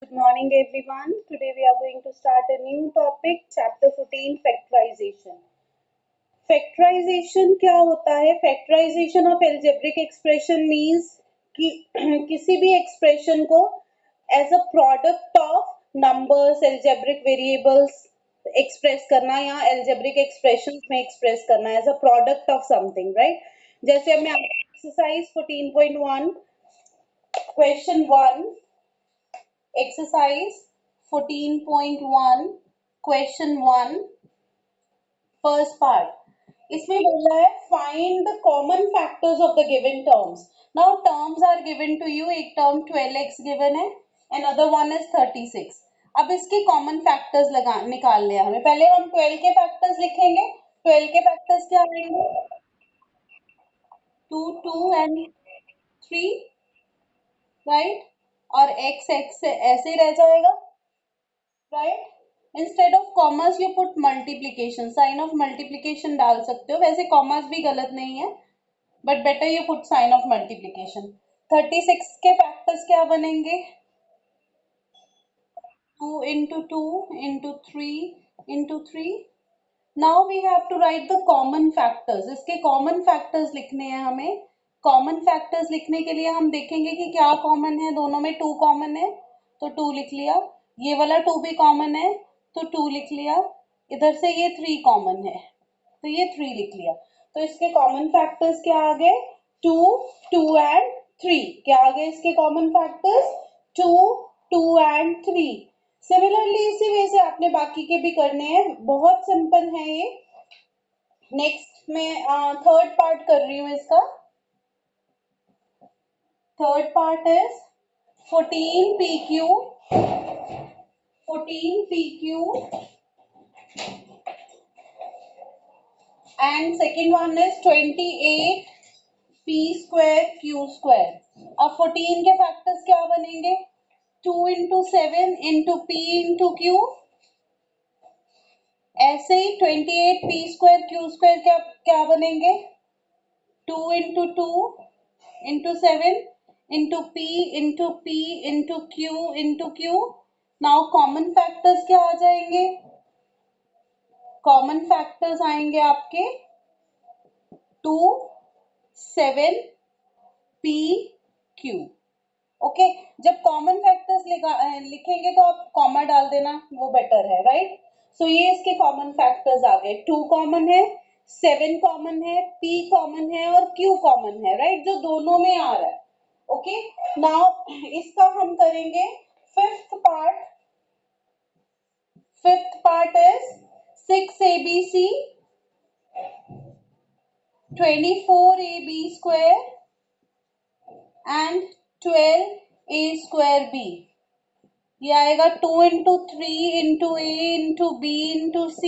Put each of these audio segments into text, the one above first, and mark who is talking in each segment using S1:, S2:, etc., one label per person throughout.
S1: Good morning, everyone. Today we are going to start a new topic, Chapter 14, Factorization. Factorization क्या होता है? Factorization of algebraic expression means कि किसी भी expression को as a product of numbers, algebraic variables express करना या algebraic expressions में express करना as a product of something, right? जैसे अब मैं exercise 14.1 question 1 exercise 14.1 question 1 first part इसमें बोला है find the common factors of the given terms. Now terms are given to you. एक term 12x given है, another one is 36. अब इसके common factors निकालने हैं हमें. पहले हम 12 के factors लिखेंगे. 12 के factors क्या आएंगे? 2, 2 and 3, right? और x ऐसे ही रह जाएगा, right? Instead of commas you put multiplication, sign of multiplication डाल सकते हो. वैसे commas भी गलत नहीं है, but better you put sign of multiplication. 36 के factors क्या बनेंगे? 2 into 2 into 3 into 3. Now we have to write the common factors. इसके common factors लिखने हैं हमें. Common factors लिखने के लिए हम देखेंगे कि क्या common है. दोनों में 2 common है तो 2 लिख लिया. ये वाला 2 भी common है तो 2 लिख लिया. इधर से ये 3 कॉमन है तो ये 3 लिख लिया. तो इसके कॉमन फैक्टर्स क्या आ गए? 2, 2 एंड 3. क्या आ गए इसके कॉमन फैक्टर्स? 2, 2 एंड 3. सिमिलरली इसी वे से आपने बाकी के भी करने हैं. बहुत सिंपल है ये. नेक्स्ट मैं थर्ड पार्ट कर रही हूँ इसका. Third part is 14 PQ and second one is 28 P square Q square. अब 14 के फैक्टर्स क्या बनेंगे? 2 into 7 into P into Q. ऐसे ही 28 P square Q square क्या बनेंगे? 2 into 2 into 7 into P into P into Q into Q. Now common factors क्या आ जाएंगे? Common factors आएंगे आपके 2, 7, P, Q. ओके. जब कॉमन फैक्टर्स लिखेंगे तो आप कॉमा डाल देना, वो बेटर है, राइट? सो ये इसके कॉमन फैक्टर्स आ गए. 2 कॉमन है, 7 कॉमन है, P कॉमन है और Q कॉमन है, राइट? जो दोनों में आ रहा है. ओके. नाउ इसका हम करेंगे fifth part. Fifth part is 6ABC 24AB square and 12A square B. ये आएगा 2 into 3 into A into B into C.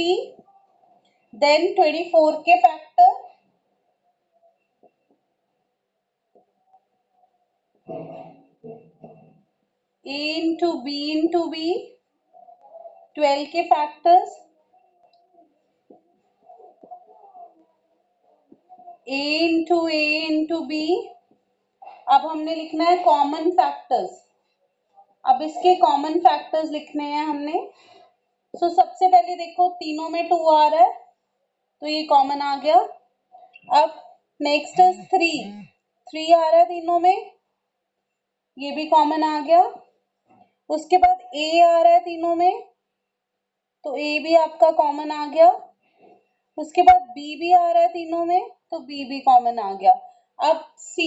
S1: Then 24 के factor A into B into B. 12 के फैक्टर्स A into B. अब हमने लिखना है कॉमन फैक्टर्स. अब इसके कॉमन फैक्टर्स लिखने हैं हमने. सो सबसे पहले देखो तीनों में 2 आ रहा है तो ये कॉमन आ गया. अब नेक्स्ट इज 3 आ रहा है तीनों में, ये भी कॉमन आ गया. उसके बाद A आ रहा है तीनों में तो A भी आपका कॉमन आ गया. उसके बाद B भी आ रहा है तीनों में तो B भी कॉमन आ गया. अब C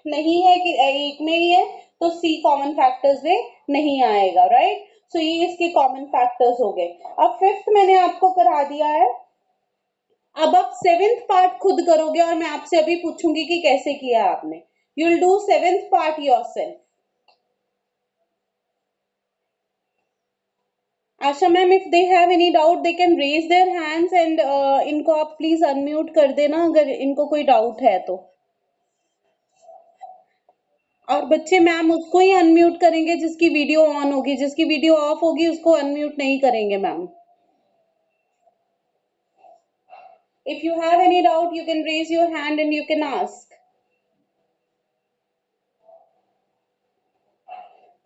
S1: नहीं है कि एक में ही है तो C कॉमन फैक्टर्स में नहीं आएगा, राइट? सो ये इसके कॉमन फैक्टर्स हो गए. अब फिफ्थ मैंने आपको करा दिया है. अब आप सेवेंथ पार्ट खुद करोगे और मैं आपसे अभी पूछूंगी कि कैसे किया आपने. You will do seventh part yourself. Asha ma'am, if they have any doubt they can raise their hands and इनको आप प्लीज अनम्यूट कर देना अगर इनको कोई डाउट है तो. और बच्चे मैम उसको ही अनम्यूट करेंगे जिसकी वीडियो ऑन होगी, जिसकी वीडियो ऑफ होगी उसको अनम्यूट नहीं करेंगे ma'am. If you have any doubt you can raise your hand and you can ask.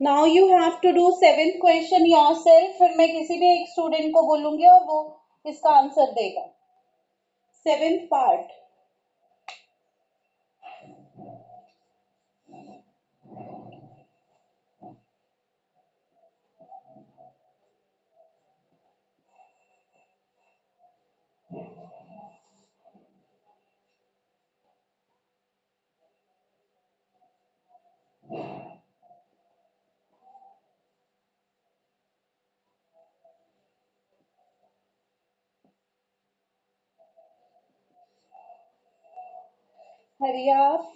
S1: Now you have to do 7th question yourself, फिर मैं किसी भी एक स्टूडेंट को बोलूंगी और वो इसका आंसर देगा। 7th part. हरी आप,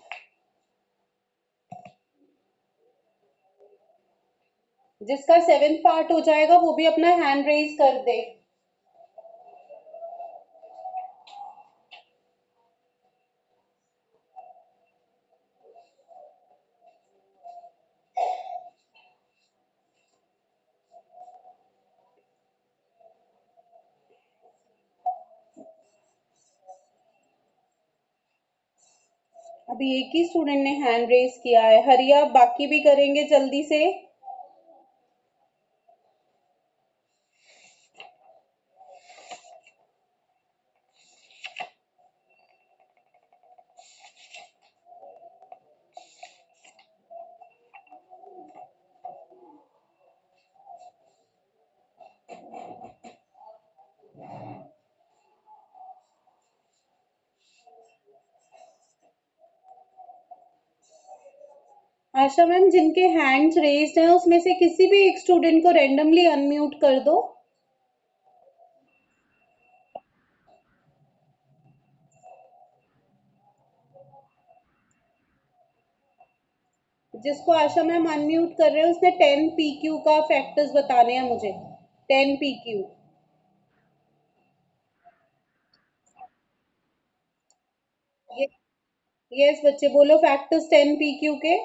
S1: जिसका 7th पार्ट हो जाएगा वो भी अपना हैंड रेज कर दे। अभी एक ही स्टूडेंट ने हैंड रेज किया है। हरिया, बाकी भी करेंगे जल्दी से। आशा मैम, जिनके हैंड्स रेज्ड हैं उसमें से किसी भी एक स्टूडेंट को रैंडमली अनम्यूट कर दो। जिसको आशा मैम अनम्यूट कर रहे हैं उसने 10 PQ का फैक्टर्स बताने हैं मुझे। 10 PQ। यस बच्चे बोलो फैक्टर्स 10 PQ के।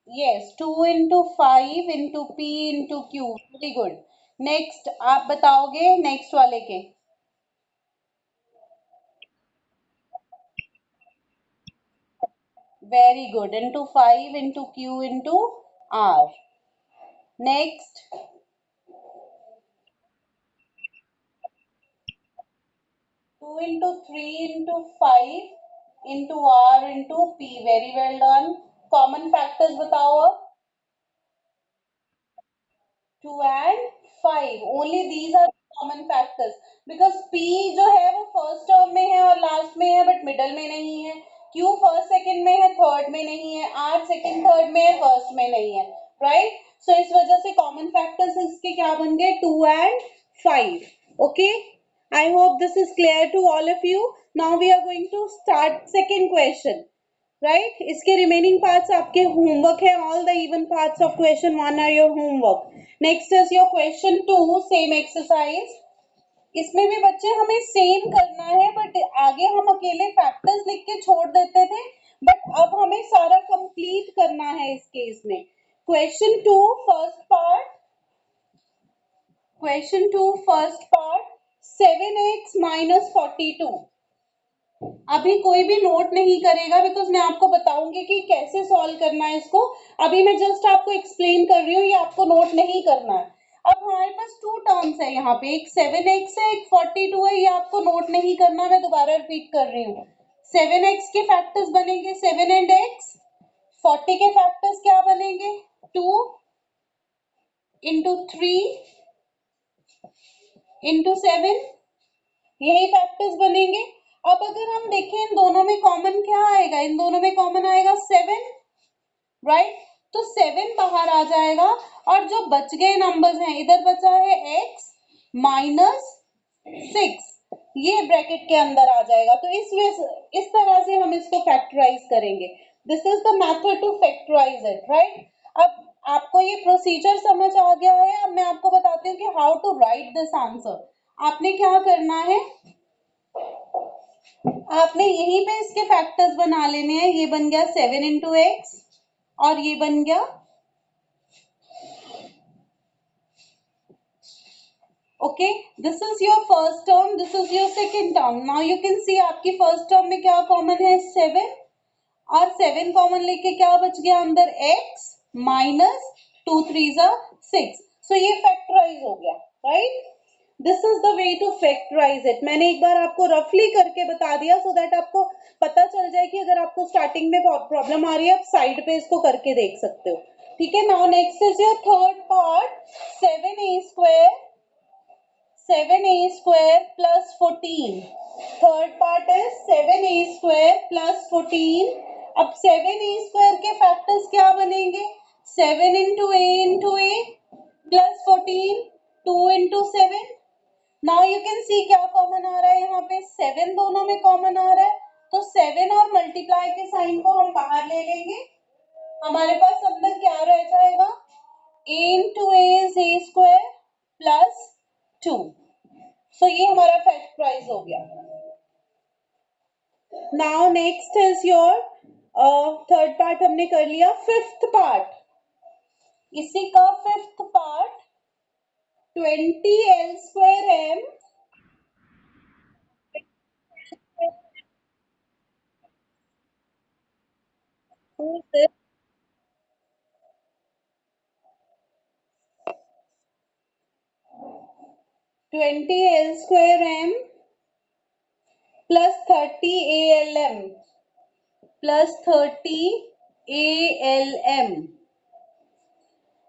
S1: Yes, 2 into 5 into P into Q। Very good. Next आप बताओगे नेक्स्ट वाले के। Very good, into 5 into Q into R। Next 2 into 3 into 5 into R into P। Very well done. Common factors बताओ अब। 2 and 5, only these are common factors because P जो है वो first term में है और लास्ट में है बट मिडल में नहीं है। Q फर्स्ट सेकंड में है थर्ड में नहीं है। R सेकंड थर्ड में है फर्स्ट में नहीं है। राइट, सो इस वजह से कॉमन फैक्टर्स इसके क्या बन गए, 2 and 5। Okay, I hope this is clear to all of you. Now we are going to start second question. Right, इसके रिमेनिंग पार्ट्स आपके होमवर्क है। All the even parts of question 1 are your homework. Next is your question 2, same exercise. इसमें भी बच्चे हमें same करना है but आगे हम अकेले फैक्टर्स लिख के छोड़ देते थे, बट अब हमें सारा कंप्लीट करना है इस केस में। Question 2 first part. Question 2 first part, 7x minus 42। अभी कोई भी नोट नहीं करेगा बिकॉज मैं आपको बताऊंगी कि कैसे सॉल्व करना है इसको। अभी मैं जस्ट आपको एक्सप्लेन कर रही हूँ, ये आपको नोट नहीं करना है। अब हमारे पास 2 टर्म्स है यहाँ पे, एक 7x है, एक 42 है। ये आपको नोट नहीं करना, मैं दोबारा रिपीट कर रही हूँ। 7x के फैक्टर्स बनेंगे 7 and x। 40 के फैक्टर्स क्या बनेंगे, 2 into 3 into 7। यही फैक्टर्स बनेंगे। अब अगर हम देखें इन दोनों में कॉमन क्या आएगा, इन दोनों में कॉमन आएगा 7। राइट, तो 7 बाहर आ जाएगा और जो बच गए नंबर्स हैं, इधर बचा है x माइनस 6, ये ब्रैकेट के अंदर आ जाएगा। तो इस तरह से हम इसको फैक्टराइज करेंगे। This is the method to factorize it. Right, अब आपको ये प्रोसीजर समझ आ गया है। अब मैं आपको बताती हूँ कि how to write this answer. आपने क्या करना है, आपने यहीं पे इसके फैक्टर्स बना लेने हैं। ये बन गया 7 into x और ये बन गया, okay, this is your first term, this is your second term. Now you can सी आपकी फर्स्ट टर्म में क्या कॉमन है, 7, और 7 कॉमन लेके क्या बच गया अंदर, x माइनस 2 3 जा 6। सो ये फैक्टराइज हो गया, right. This is the way to factorize it. मैंने एक बार आपको रफली करके बता दिया सो दैट आपको पता चल जाए कि अगर आपको स्टार्टिंग में प्रॉब्लम आ रही है आप साइड पे इसको करके देख सकते हो, ठीक है। Now next is your third part, 7a square, 7a square plus 14। Third part है 7a square plus 14। अब 7a square के फैक्टर्स क्या बनेंगे, 7 into a plus 14, 2 into 7। Now you can सी क्या कॉमन आ रहा है यहाँ पे, 7 दोनों में कॉमन आ रहा है, तो 7 और मल्टीप्लाई के साइन को हम बाहर ले लेंगे, हमारे पास अंदर क्या रह जाएगा, a into a is a square plus 2। सो ये हमारा फैक्टराइज हो गया। Now next is your third part हमने कर लिया, फिफ्थ पार्ट, इसी का fifth part 20l square m 20l square m plus 30 alm plus 30 alm।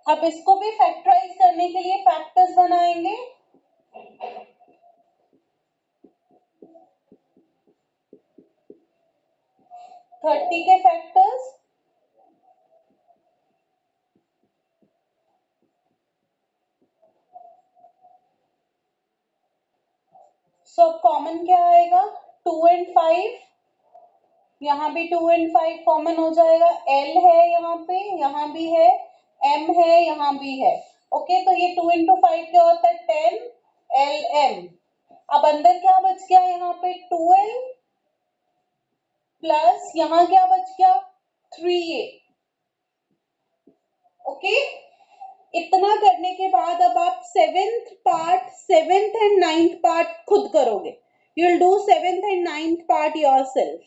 S1: अब इसको भी फैक्टराइज करने के लिए फैक्टर्स बनाएंगे, 30 के फैक्टर्स, सो कॉमन क्या आएगा, 2 एंड 5, यहाँ भी 2 एंड 5 कॉमन हो जाएगा, L है यहाँ पे, यहाँ भी है, M है, यहाँ भी है, ओके। तो ये 2 इंटू 5 क्या होता है, 10 LM। अब अंदर क्या बच गया, यहाँ पे 2L प्लस यहाँ क्या बच गया, 3A, ओके। इतना करने के बाद अब आप सेवेंथ एंड नाइन्थ पार्ट खुद करोगे, you will do seventh and ninth part yourself.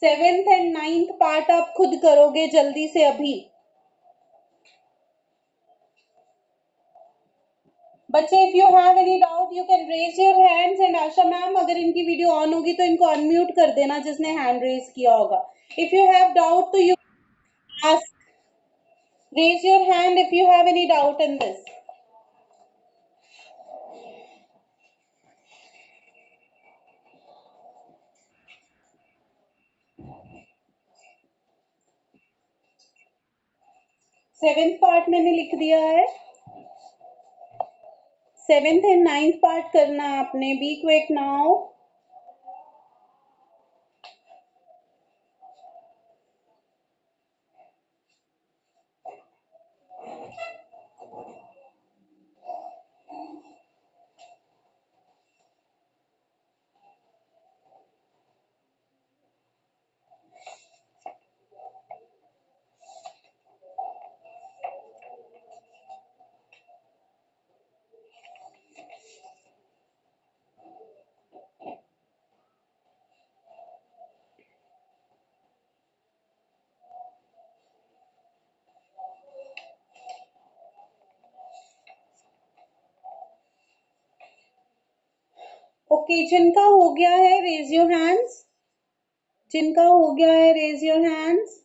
S1: Seventh and ninth part आप खुद करोगे जल्दी से अभी। बच्चे if you have any doubt you can raise your hands, and Asha ma'am अगर इनकी वीडियो ऑन होगी तो इनको अनम्यूट कर देना जिसने हैंड रेज किया होगा। इफ यू हैव डाउट तो you ask, raise your hand if you have any doubt in this. Seventh part मैंने लिख दिया है, सेवेंथ एंड नाइन्थ पार्ट करना आपने, बी क्विक नाउ। ओके, जिनका हो गया है रेज योर हैंड्स, जिनका हो गया है raise your hands.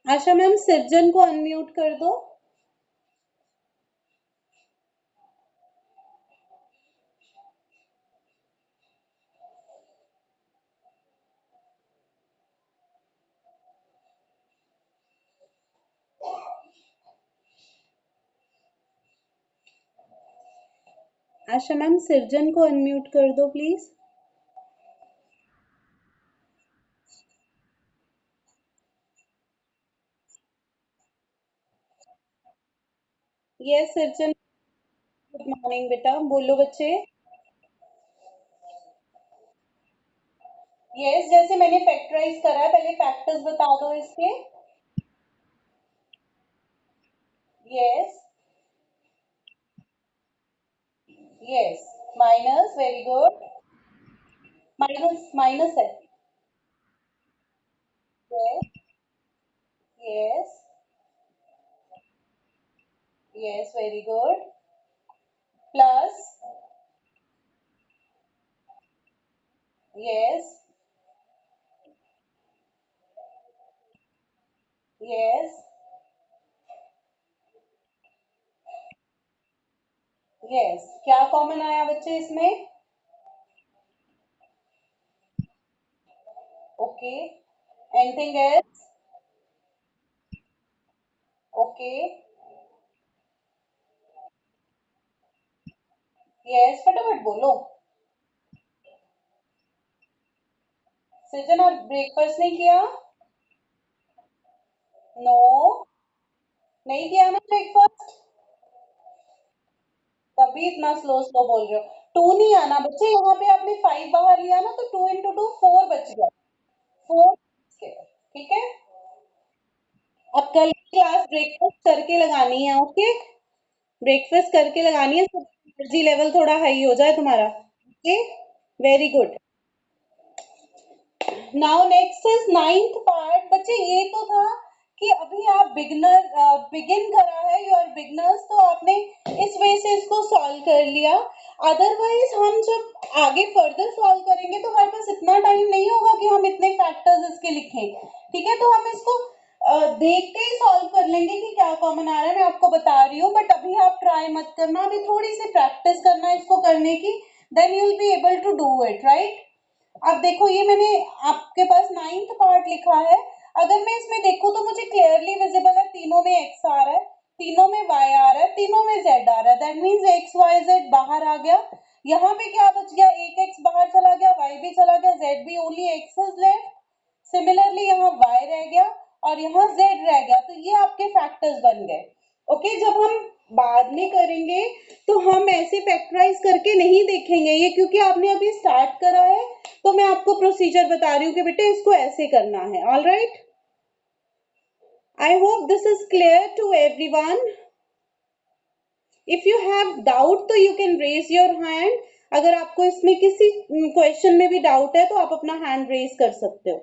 S1: Asha ma'am Srijan को अनम्यूट कर दो। आशा मैम सृजन को अनम्यूट कर दो प्लीज। यस सृजन, गुड मॉर्निंग बेटा, बोलो बच्चे। यस, जैसे मैंने फैक्टराइज करा है पहले फैक्टर्स बता दो इसके। Yes, yes, minus, very good. Minus minus है। Yes, yes, yes, very good. Plus, yes, yes, yes. क्या कॉमन आया बच्चे इसमें? Okay, anything else? Okay, yes, फटाफट बोलो। सृजन, और ब्रेकफास्ट नहीं किया? नो, नहीं किया ना ब्रेकफास्ट, तभी इतना स्लो स्लो बोल रहे हो। टू नहीं आना बच्चे, यहाँ पे आपने 5 बाहर लिया ना, तो 2 इंटू 2 4 बच गया। 4, ठीक है। अब कल की क्लास ब्रेकफास्ट करके लगानी है, ओके? ब्रेकफास्ट करके लगानी है, एनर्जी लेवल थोड़ा हाई हो जाए तुम्हारा। Okay, very good. Now next is ninth part. बच्चे ये तो था कि अभी आप बिगिन करा है, यू आर बिगनर्स, तो आपने इस वजह से इसको सॉल्व कर लिया। अदरवाइज हम जब आगे फर्दर सॉल्व करेंगे तो हमारे पास इतना टाइम नहीं होगा कि हम इतने फैक्टर्स इसके लिखें। ठीक है, तो हम इसको देख के ही सॉल्व कर लेंगे कि क्या कॉमन आ रहा है, मैं आपको बता रही हूँ। बट अभी आप ट्राई मत करना, अभी थोड़ी सी प्रैक्टिस करना इसको करने की, then you will be able to do it, right? अब देखो, ये मैंने आपके पास नाइन्थ पार्ट लिखा है। अगर मैं इसमें देखूं तो मुझे क्लियरली विजिबल है, तीनों में एक्स आ रहा है, तीनों में वाई आ रहा है, तीनों में जेड आ रहा है। That means x y z बाहर आ गया। यहाँ पे क्या बच गया? एक एक्स बाहर चला गया, वाई भी चला गया, जेड भी, only x is left. Similarly यहाँ y रह गया और यहाँ z रह गया, तो ये आपके फैक्टर्स बन गए। ओके, जब हम बाद में करेंगे तो हम ऐसे फैक्टराइज करके नहीं देखेंगे ये, क्योंकि आपने अभी स्टार्ट करा है, तो मैं आपको प्रोसीजर बता रही हूँ कि बेटे इसको ऐसे करना है। All right, I hope this is clear to everyone. If you have doubt तो you can raise your hand. अगर आपको इसमें किसी क्वेश्चन में भी डाउट है तो आप अपना हैंड रेज कर सकते हो।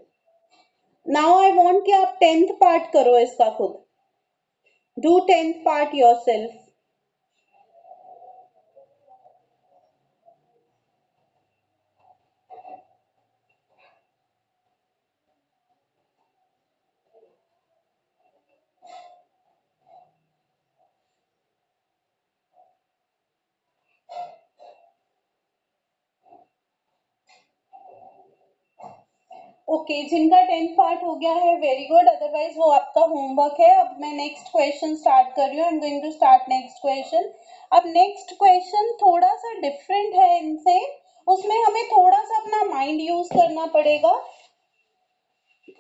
S1: नाउ आई वांट कि आप 10th पार्ट करो इसका खुद। Do 10th part yourself. Okay, जिनका 10th पार्ट हो गया है वेरी गुड, अदरवाइज वो आपका होमवर्क है। अब मैं नेक्स्ट क्वेश्चन स्टार्ट कर रही हूँ। I am going to start next question. अब नेक्स्ट क्वेश्चन थोड़ा सा डिफरेंट है इनसे, उसमें हमें थोड़ा सा अपना माइंड यूज करना पड़ेगा।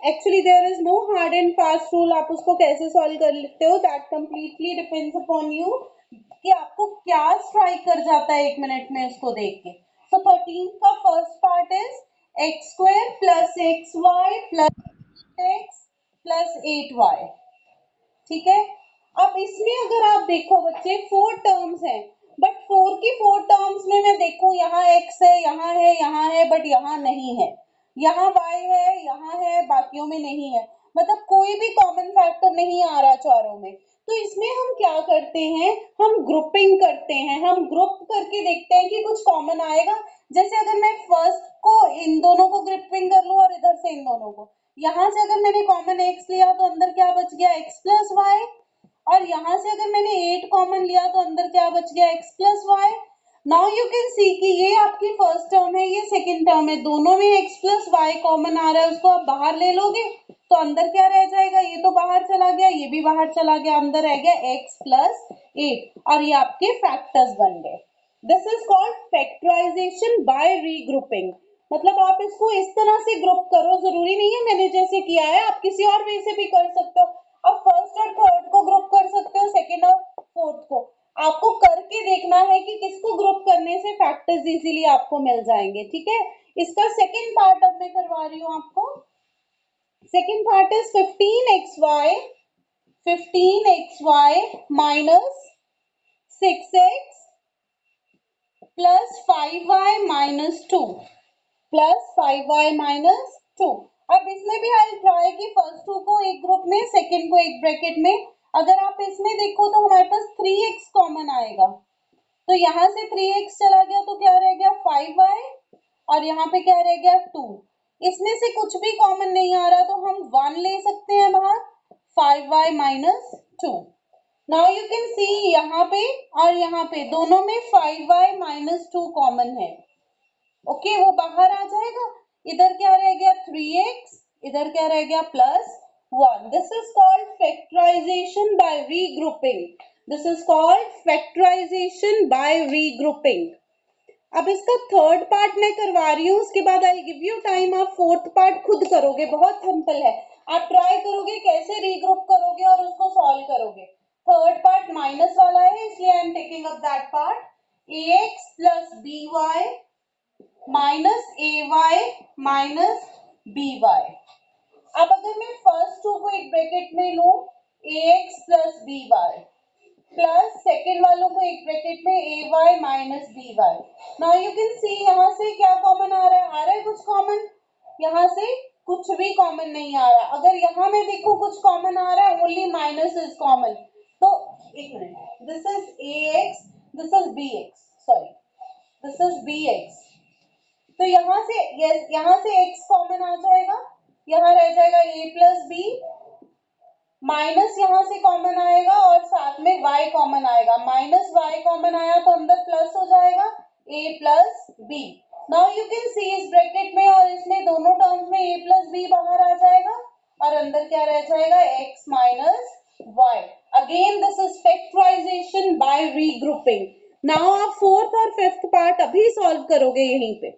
S1: Actually there is no hard and fast rule, आप उसको कैसे सॉल्व कर लेते हो that completely depends upon you, कि आपको क्या स्ट्राइक कर जाता है 1 मिनट में उसको देख के। सो 13 का first part is x square plus x y plus x plus 8y। ठीक है, अब इसमें अगर आप देखो बच्चे, 4 टर्म्स हैं, बट 4 की 4 टर्म्स में मैं देखूं, यहाँ x है, यहाँ है, यहाँ है, बट यहाँ नहीं है। यहाँ y है, यहाँ है, बाकियों में नहीं है। मतलब कोई भी कॉमन फैक्टर नहीं आ रहा चारों में। तो इसमें हम क्या करते हैं, हम ग्रुपिंग करते हैं, हम ग्रुप करके देखते हैं कि कुछ कॉमन आएगा। जैसे अगर मैं फर्स्ट को इन दोनों को ग्रुपिंग कर लूं और इधर से इन दोनों को, यहाँ से अगर मैंने कॉमन x लिया तो अंदर क्या बच गया? x plus y. और यहाँ से अगर मैंने 8 कॉमन लिया तो अंदर क्या बच गया? x plus y. Now you can see कि ये आपकी फर्स्ट टर्म है, ये सेकंड टर्म है, दोनों में x प्लस वाई कॉमन आ रहा है, उसको आप बाहर ले लोगे तो अंदर क्या रह जाएगा? ये तो बाहर चला गया, ये भी बाहर चला गया, अंदर रह गया x प्लस 8, और ये आपके फैक्टर्स बन गए। This is called factorization by regrouping. मतलब आप इसको इस तरह से ग्रुप करो, जरूरी नहीं है मैंने जैसे किया है, आप किसी और वे से भी कर सकते हो। अब फर्स्ट और थर्ड को ग्रुप कर सकते हो, सेकंड और फोर्थ को। आपको करके देखना है कि किसको ग्रुप करने से फैक्टर्स इजीली आपको मिल जाएंगे। ठीक है, इसका सेकंड पार्ट अब मैं करवा रही हूँ आपको। Second part is 15xy minus 6x plus 5y minus 2 plus 5y minus 2। अब इसमें भी आई ट्राई कि फर्स्ट टू को एक ग्रुप में, सेकंड को एक ब्रैकेट में। अगर आप इसमें देखो तो हमारे पास 3x कॉमन आएगा, तो यहाँ से 3x चला गया तो क्या रह गया 5y, और यहाँ पे क्या रह गया 2। इसमें से कुछ भी कॉमन नहीं आ रहा तो हम 1 ले सकते हैं बाहर, 5y minus 2। Now you can सी यहाँ पे और यहाँ पे दोनों में 5y माइनस 2 कॉमन है। ओके वो बाहर आ जाएगा। इधर क्या रह गया 3x, इधर क्या रह गया plus 1। This is called factorization by regrouping. This is called factorization by regrouping. अब इसका थर्ड पार्ट मैं करवा रही हूँ, उसके बाद आई गिव यू टाइम, आप फोर्थ पार्ट खुद करोगे, बहुत सिंपल है। आप ट्राई करोगे कैसे रीग्रुप करोगे और उसको सॉल्व करोगे। थर्ड पार्ट माइनस वाला है इसलिए I am taking up that part. ax plus by minus ay minus by। अब अगर मैं फर्स्ट टू को एक ब्रैकेट में लूं, ax plus by plus second वालों को एक ब्रैकेट में ay minus by। Now you can सी यहाँ से क्या कॉमन आ रहा है कुछ कॉमन, यहाँ से कुछ भी कॉमन नहीं आ रहा। अगर यहाँ में देखो कुछ कॉमन आ रहा है, ओनली माइनस इज कॉमन। तो एक minute, this is ax, this is bx, sorry this is bx। तो यहाँ से यस, यहाँ से x कॉमन आ जाएगा, यहाँ रह जाएगा a प्लस बी, माइनस यहाँ से कॉमन आएगा और साथ में y कॉमन आएगा। माइनस y कॉमन आया तो अंदर प्लस हो जाएगा a plus b. Now you can see इस ब्रैकेट में और इसमें दोनों टर्म्स में a प्लस बी बाहर आ जाएगा और अंदर क्या रह जाएगा x minus y। Again this is factorization by regrouping. Now आप फोर्थ और फिफ्थ पार्ट अभी सॉल्व करोगे यहीं पे।